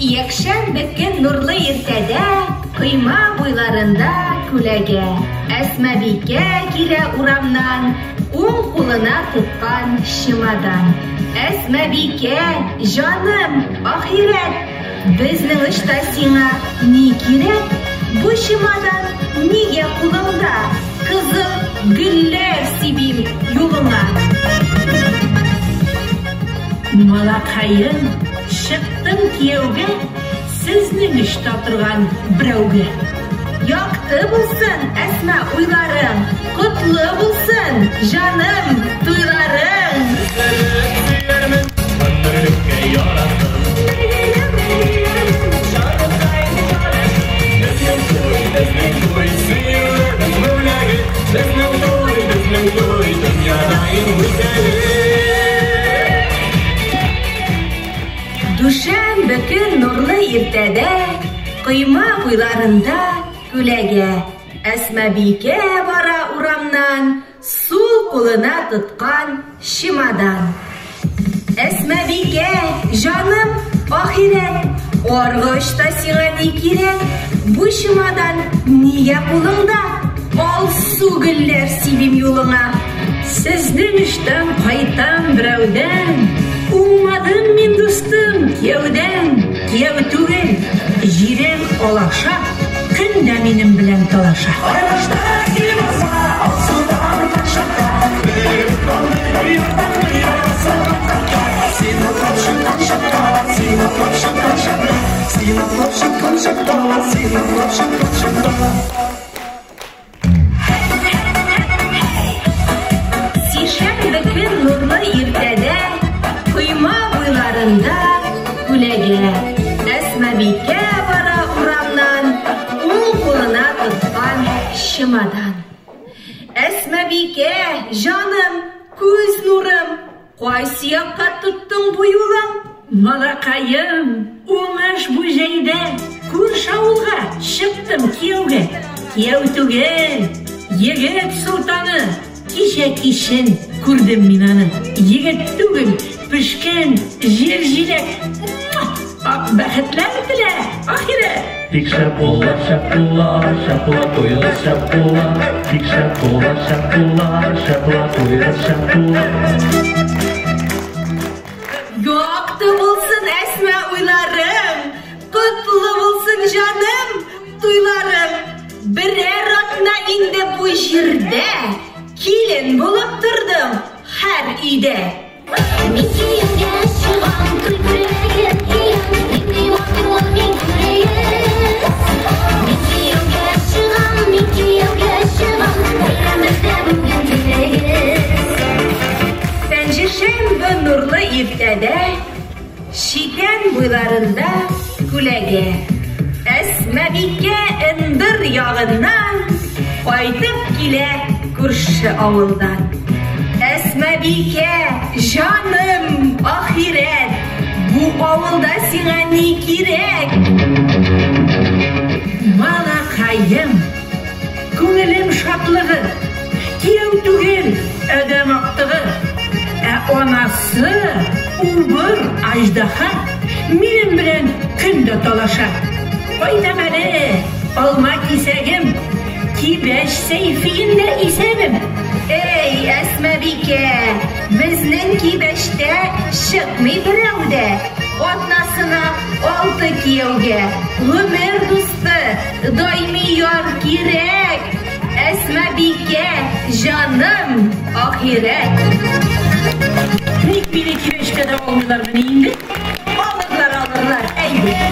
Якшәмбе көн нурлы иртәдә, койма буйларында күләгә. Әсмәбикә килә урамнан, уң кулына тоткан чемодан. Әсмәбикә, җаным, ахирәт, безнең эштә сиңа ни кирәк? Бу чемодан нигә кулыңда? Кызыл гөлләр сибим юлыңа. Малакайым, чыктым кияүгә, сезнең эштә торган берәүгә. Якты булсын, Әсмә, уйларың, котлы булсын, җаным, туйларың. Дүшәмбе көн нурлы иртәдә, койма буйларында күләгә. Әсмәбикә бара урамнан, сул кулына тоткан чемодан. Әсмәбикә, җаным, ахирәт, аргышта сиңа ни кирәк? Бу чемодан нигә кулыңда? Алсу гөлләр сибим юлыңа. Сезнең эштән кайтам берәүдән, уңмадым мин дустым кияүдән. Кияү түгел, җирән алаша, көн дә минем белән талаша. Сишәмбе көн нурлы иртәдә, койма буйларында күләгә. Әсмәбикә бара урамнан, уң кулына тоткан чемодан. Әсмәбикә, җаным, күз нурым, кайсы якка тоттың бу юлың? Малакайым, уңыш бу җәйдә, күрше авылга чыктым кияүгә. Кияү түгел, егет султаны, кичә кичен күрдем мин аны. Егет түгел, пешкән җир җиләк. Ак бәхетләр теләр, ахирәт. Тик шәп була, туйы шәп була. Тик шәп була, туйы шәп була. Якты булсын, Әсмә, уйларың, котлы булсын, җаным, туйларың. Берәр атна инде бу җирдә, килен булып тордым һәр өйдә. Мин кияүгә чыгам, туй күрәгә киям, мин вакытлы мин күрәгә. Мин кияүгә чыгам, бәйрәмдә бүген күрәгә. Пәнҗешәмбе нурлы иртәдә, читән буйларында күләгә. Әсмәбикә ындыр ягыннан, кайтып килә күрше авылдан. Әсмәбикә, җаным, ахирәт, бу авылда сиңа ни кирәк? Малакайым, күңелем шатлыгы, кияү түгел, әдәм актыгы. Анасы, убыр, аждаһа, минем белән көндә талаша. Кайтам әле, алма кисәгем, кибәч сәйфиендә исәбем. Эй, Әсмәбикә, безнең кибәчтә чыкмый берәү дә. Атнасына 6 кияүгә, гомер дусты, даими яр кирәк. Әсмәбикә, җаным, ахирәт. Ник мине кибәчкә дә алмыйлар менә инде? Алырлар, әйбәт.